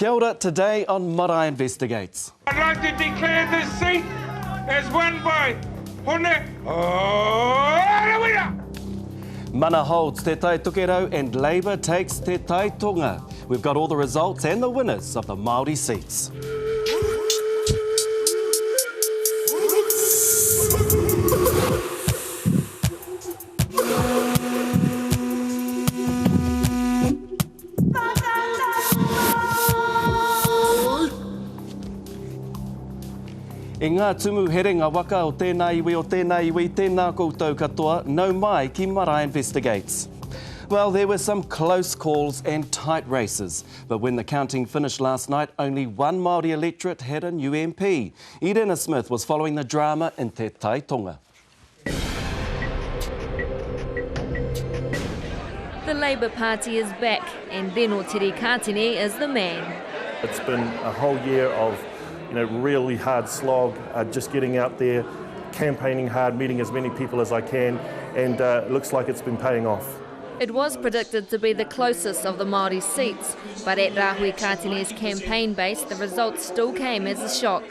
Kia ora, today on Marae Investigates. I'd like to declare this seat as won by Hone Hauraki-Waikato. Mana holds te Tai Tokerau and Labour takes te Tai Tonga. We've got all the results and the winners of the Maori seats. I ngā tumu herenga waka o tēnā iwi o tēnā iwi, tēnā koutou katoa, nau mai ki Marae Investigates. Well, there were some close calls and tight races, but when the counting finished last night, only one Maori electorate had a new MP. Irena Smith was following the drama in te Tai Tonga. The Labour Party is back, and Reno Tirikatene is the man. It's been a whole year of really hard slog, just getting out there, campaigning hard, meeting as many people as I can, and it looks like it's been paying off. It was predicted to be the closest of the Maori seats, but at Rahui-Katene's campaign base, the results still came as a shock.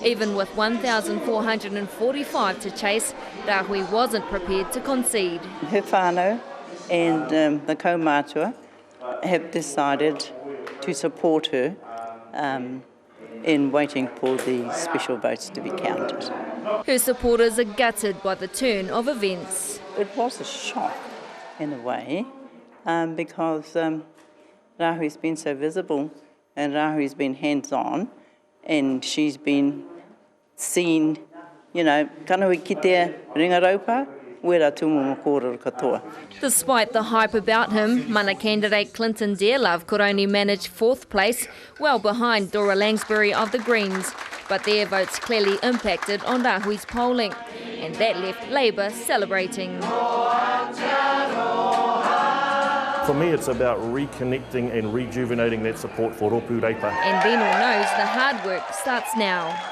Even with 1,445 to chase, Rahui wasn't prepared to concede. Her whānau and the kaumātua have decided to support her in waiting for the special votes to be counted. Her supporters are gutted by the turn of events. It was a shock in a way because Rahui's been so visible and Rahui's been hands-on and she's been seen, kanahui ki te ringaraupa, wera tumu makoro katoa. Despite the hype about him, mana candidate Clinton Dearlove could only manage fourth place, well behind Dora Langsbury of the Greens. But their votes clearly impacted on Rahui's polling, and that left Labour celebrating. For me, it's about reconnecting and rejuvenating that support for Ropu Reipa. And Reno knows the hard work starts now.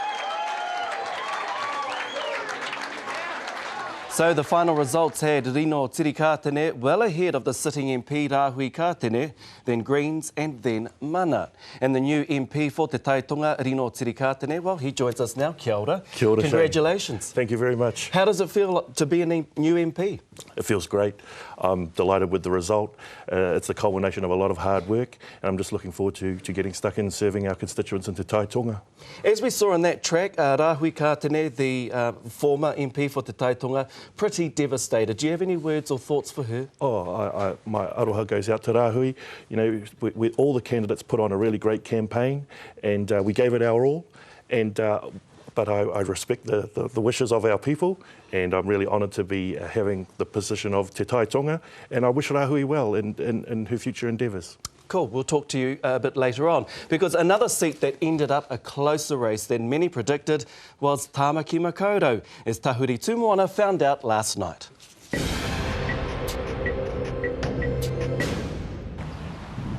So the final results had Reno Tirikatene well ahead of the sitting MP Rahui-Katene, then Greens and then Mana. And the new MP for Te Tai Tonga, Reno Tirikatene, well, he joins us now. Kia ora. Kia ora. Congratulations. Thank you very much. How does it feel to be a new MP? It feels great. I'm delighted with the result. It's a culmination of a lot of hard work, and I'm just looking forward to getting stuck in serving our constituents in Te Tai Tonga. As we saw on that track, Rahui-Katene, the former MP for Te Tai Tonga, pretty devastated. Do you have any words or thoughts for her? My aroha goes out to Rahui. All the candidates put on a really great campaign, and we gave it our all. But I respect the wishes of our people, and I'm really honoured to be having the position of Te Tai Tonga, and I wish Rahui well in her future endeavours. Cool, we'll talk to you a bit later on, because another seat that ended up a closer race than many predicted was Tamaki Makoto, as Tahuri Tumuana found out last night.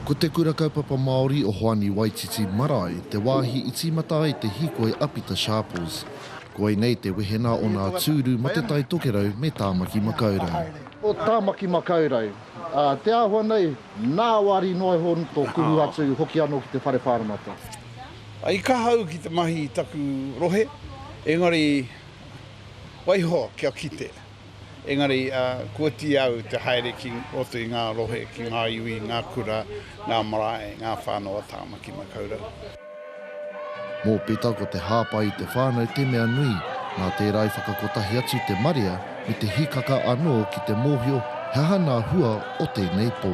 Ko te kura kaupapa Maori o Hoani Waititi Marae, te wāhi i tīmata i te hikoi apita Sharples. Koe nei te wehena o ngā tūru ma te Tai Tokerau me Tamaki Makoto. O Tamaki Makoto, te āhua nei, nā wari noi hon tō kuhu atu hoki anō ki te whare whāramata. I ka hau ki te mahi taku rohe, engari waiho kia kite. Engari kua ti au te haere ki roto i ngā rohe, ki ngā iwi, ngā kura, ngā marae, ngā whānoa Tamaki Makoto. Mō peta ko te hāpai i te whānau te mea nui, nā te rai whakakotahi atu te maria, me te hikaka anō ki te mōhio, he hana hua o tēnei pō.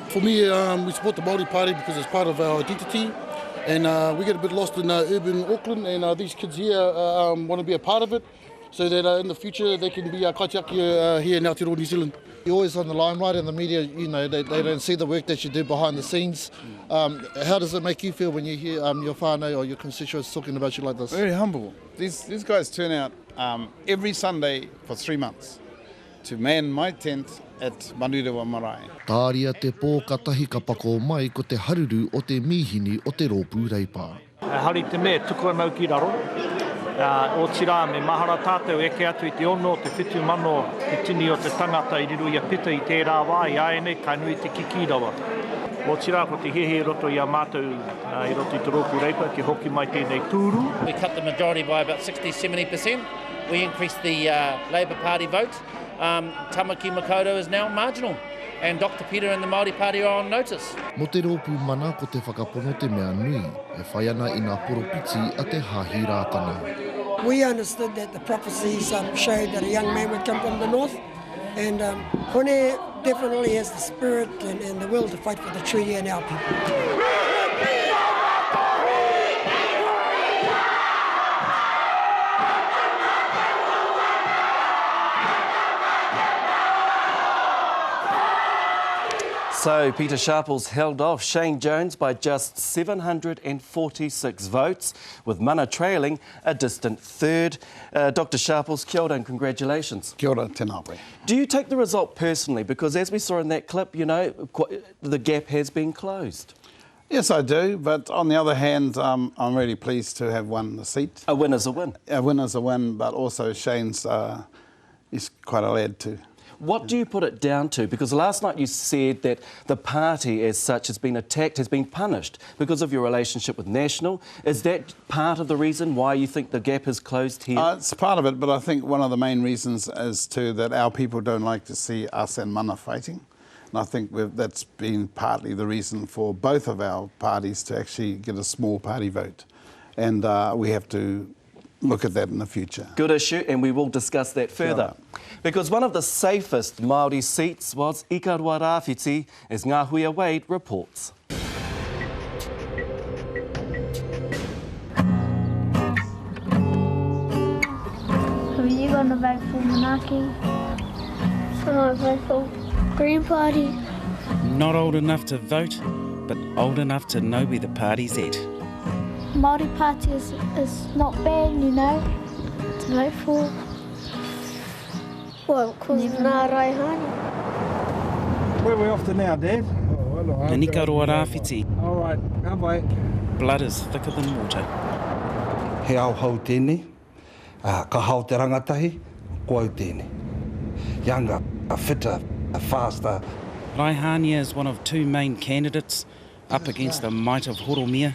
For me, we support the Maori Party because it's part of our identity, and we get a bit lost in urban Auckland, and these kids here want to be a part of it, so that in the future they can be kaitiaki here in Aotearoa, New Zealand. You're always on the limelight in the media, they don't see the work that you do behind the scenes. How does it make you feel when you hear your whānau or your constituents talking about you like this? Very humble. These guys turn out every Sunday for 3 months to man my tent at Manurewa Marae. Tāria te pō katahi ka pako mai ko te haruru o te mihini o te Ropu Reipa. Hari te me, tuku anau ki raro. O tira me mahara tātou eke atu I te ono, te whitu mano, te tini o te tangata I riru ia pita I tērā wā, I aenei, kainui te kikirawa. Mō tira ko te hehe roto i a mātou I roto I te roku reipa ki hoki mai tēnei tūru. We cut the majority by about 60-70%. We increased the Labour Party vote. Tamaki Makoto is now marginal. And Dr. Peter and the Maori Party are on notice. Mo te rōpū mana ko te whakapono te mea nui, e whai ana I ngā poropiti a te hāhi rātana. We understood that the prophecies showed that a young man would come from the north, and Hone definitely has the spirit and the will to fight for the treaty and our people. So Peter Sharples held off Shane Jones by just 746 votes, with Mana trailing a distant third. Dr Sharples, kia ora and congratulations. Kia ora, tēnā koe. Do you take the result personally? Because as we saw in that clip, you know, the gap has been closed. Yes, I do, but on the other hand, I'm really pleased to have won the seat. A win is a win. A win is a win, but also Shane's is quite a lad too. What do you put it down to? Because last night you said that the party as such has been attacked, has been punished because of your relationship with National. Is that part of the reason why you think the gap is closed here? It's part of it, but I think one of the main reasons is too that our people don't like to see us and Mana fighting. And I think that's been partly the reason for both of our parties to actually get a small party vote. And we have to look at that in the future. Good issue, and we will discuss that further. Because one of the safest Māori seats was Ikarua Rāwhiti, as Ngāhuia Wade reports. So are you going to vote for Manaki? I vote for Green Party. Not old enough to vote, but old enough to know where the party's at. Māori Party is not bad, you know, to vote for. Well, because Marae. Where are we off to now, Dad? Ikaroa Rāwhiti. All right, come by. Blood is thicker than water. He au hau tēnei, ka hau te rangatahi, ko au tēnei. Younger, fitter, faster. Raihania is one of two main candidates up against the might of Horomia.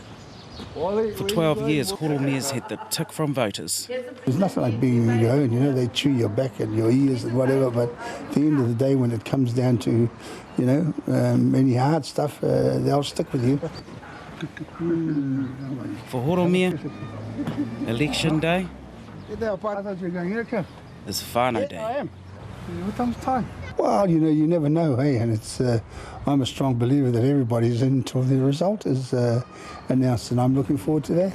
For 12 years, Horomia's had the tick from voters. There's nothing like being your own, you know, they chew your back and your ears and whatever, but at the end of the day, when it comes down to, you know, any hard stuff, they'll stick with you. For Horomia, election day is whānau day. I am. What time's time? Well, you know, you never know, hey, and it's. I'm a strong believer that everybody's in until the result is announced, and I'm looking forward to that.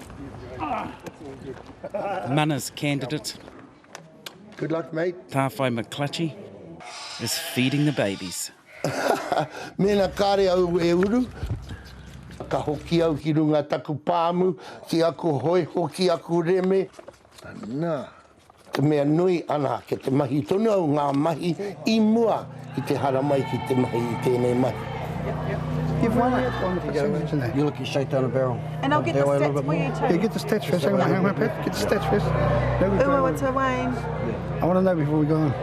Mana's candidate, good luck, mate. Tāwhai McClutchy, is feeding the babies. Mena kāre au e uru, ka hoki au ki runga taku pāmu, ki aku hoi hoki aku reme. Nā. Te mea nui ana ke te mahi tonu au ngā mahi I mua I te hara mai ki te mahi I tēnei mahi. Give one it. You look at straight down the barrel. And I'll get the stats for you too. Yeah, get the stats first. Hang on, Pat. Get the stats first. What's her Wayne? I want to know before we go on.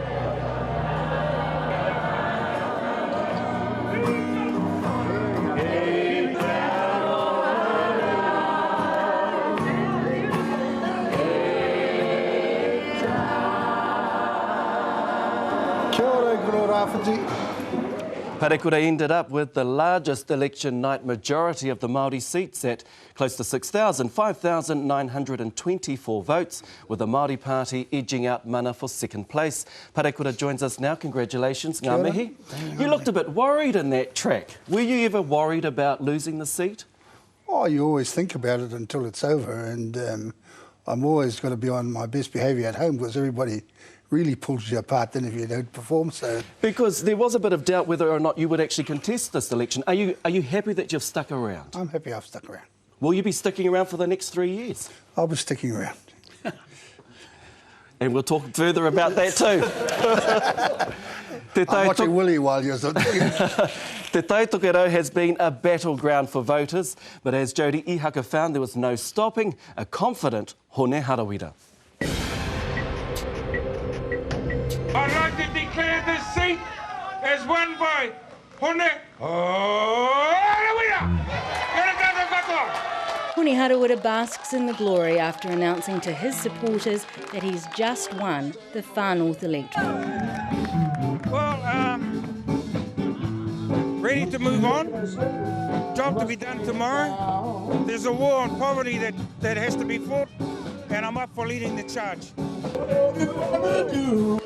Parekura ended up with the largest election night majority of the Māori seats at close to 5,924 votes, with the Māori Party edging out Mana for second place. Parekura joins us now. Congratulations, ngā mihi. You looked a bit worried in that track. Were you ever worried about losing the seat? Oh, you always think about it until it's over, and I'm always going to be on my best behaviour at home because everybody really pulls you apart then if you don't perform. So because there was a bit of doubt whether or not you would actually contest this election. Are you happy that you've stuck around? I'm happy I've stuck around. Will you be sticking around for the next 3 years? I'll be sticking around. And we'll talk further about that too. I'm watching Willie while you're talking. Te Tai Tokerau has been a battleground for voters, but as Jody Ihaka found, there was no stopping a confident Hone Harawira. I'd like to declare this seat as won by Hone Harawira. Hone Harawira basks in the glory after announcing to his supporters that he's just won the Far North electorate. Well, ready to move on. Job to be done tomorrow. There's a war on poverty that has to be fought, and I'm up for leading the charge.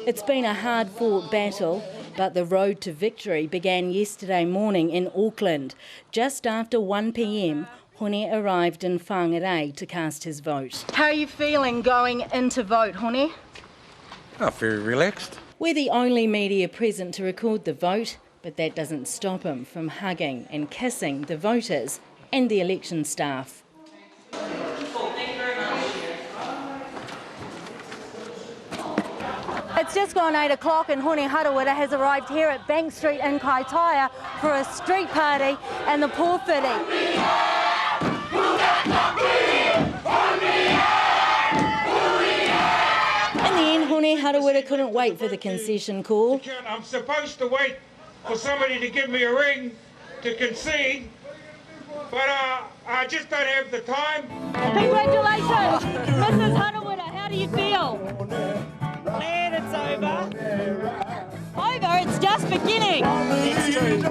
It's been a hard-fought battle, but the road to victory began yesterday morning in Auckland. Just after 1 p.m, Hone arrived in Whangarei to cast his vote. How are you feeling going into vote, Hone? Oh, very relaxed. We're the only media present to record the vote, but that doesn't stop him from hugging and kissing the voters and the election staff. It's just gone 8 o'clock and Hone Harawira has arrived here at Bank Street in Kaitaia for a street party and the pōwhiri. In the end, Hone Harawira couldn't wait for the concession call. I'm supposed to wait for somebody to give me a ring to concede, but I just don't have the time. Congratulations, Mrs. Harawira. How do you feel? Glad it's over. Over? It's just beginning. It's true.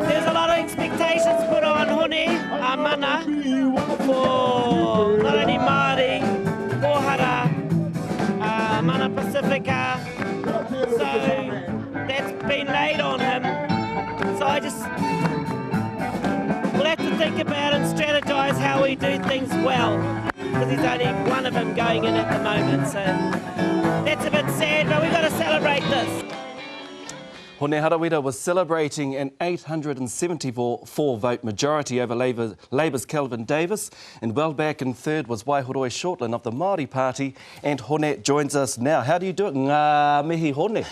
There's a lot of expectations put on Hone, mana, for not only Maori, Kohara, Mana Pacifica. So that's been laid on him. So we'll have to think about and strategise how we do things well. Because there's only one of them going in at the moment, so that's a bit sad, but we've got to celebrate this. Hone Harawira was celebrating an 874 vote majority over Labour's Kelvin Davis, and well back in third was Waihoroi Shortland of the Maori Party, and Hone joins us now. How do you do it? Ngā mihi Hone.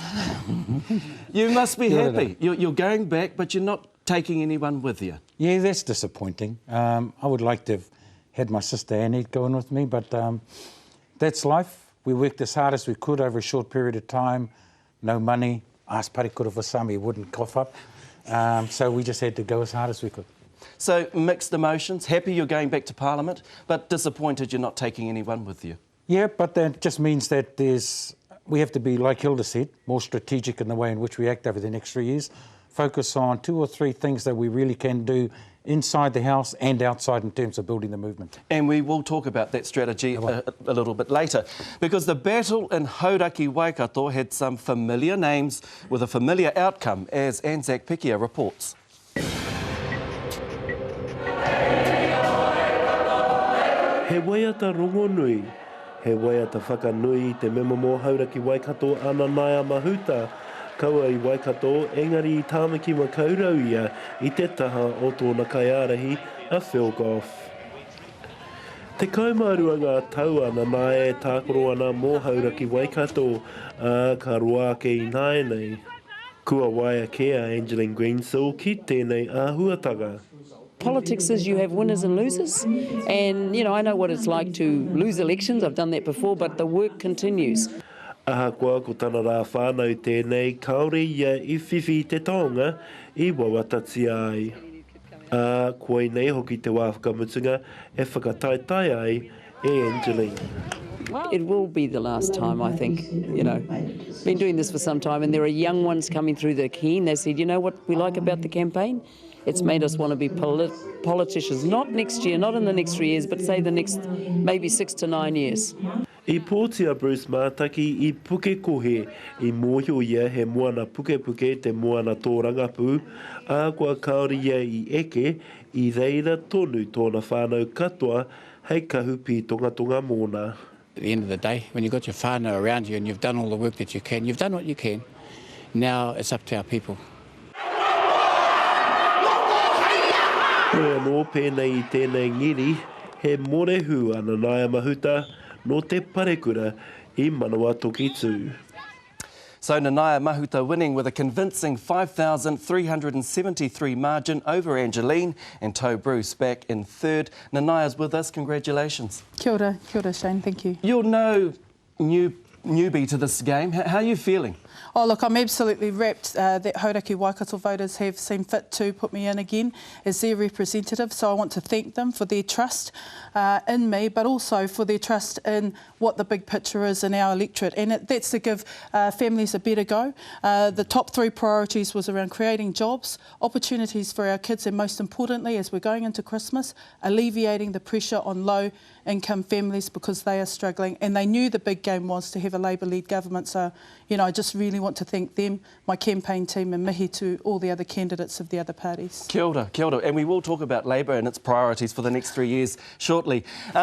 You must be happy. You're going back, but you're not taking anyone with you. Yeah, that's disappointing. I would like to have had my sister Annie going with me, but that's life. We worked as hard as we could over a short period of time. No money. Asked Parikura for some, he wouldn't cough up. So we just had to go as hard as we could. So mixed emotions. Happy you're going back to Parliament, but disappointed you're not taking anyone with you. Yeah, but that just means that we have to be, like Hilda said, more strategic in the way in which we act over the next 3 years. Focus on 2 or 3 things that we really can do inside the House and outside in terms of building the movement. And we will talk about that strategy a little bit later, because the battle in Hauraki-Waikato had some familiar names with a familiar outcome, as Anzac Pekia reports. He waiata rongonui, he waiata whakanui te mema mō Hauraki-Waikato ana Maia Mahuta, kaua i Waikato, engari i Tamaki Makoto ia i te taha o tōna kaiarahi a Philgoff. Te kaumārua ngā tau ana nae tākoro ana mō Hauraki-Waikato a ka roake i naenei. Kua waia kea Angeline Greensill ki tēnei āhuatanga. Politics is you have winners and losers, and I know what it's like to lose elections. I've done that before, but the work continues. Aha koa ko tana rā whānau tēnei, kaore ia I whiwhi te taonga I wawatati ai. Koe nei hoki te wā whakamutunga e whakataetai ai e Angeline. It will be the last time, I think. Been doing this for some time, and there are young ones coming through the keen. They said, you know what we like about the campaign? It's made us want to be politicians, not next year, not in the next 3 years, but say the next maybe 6 to 9 years. I pōtia Bruce Mātaki I puke kohe I mōhio ia he moana puke te moana tō rangapu, a kua kaori ia I eke I reira tonu tōna whānau katoa hei kahupi tonga mōna. At the end of the day, when you've got your whānau around you and you've done all the work that you can, you've done what you can, now it's up to our people. Koe anō pēnei I tēnei ngiri, he morehu ana Naia Mahuta, no te parekura I manawa toki tū. So Nanaia Mahuta winning with a convincing 5,373 margin over Angeline, and Toe Bruce back in third. Nanaia's with us, congratulations. Kia ora Shane, thank you. You're no newbie to this game. How are you feeling? Oh, look, I'm absolutely rapt that Hauraki-Waikato voters have seen fit to put me in again as their representative. So I want to thank them for their trust in me, but also for their trust in what the big picture is in our electorate. And that's to give families a better go. The top 3 priorities was around creating jobs, opportunities for our kids, and most importantly, as we're going into Christmas, alleviating the pressure on low-income families because they are struggling. And they knew the big game was to have a Labour-led government. So, you know, I just really want to thank them, my campaign team, and mihi to all the other candidates of the other parties. Kia ora, kia ora. And we will talk about Labour and its priorities for the next 3 years shortly.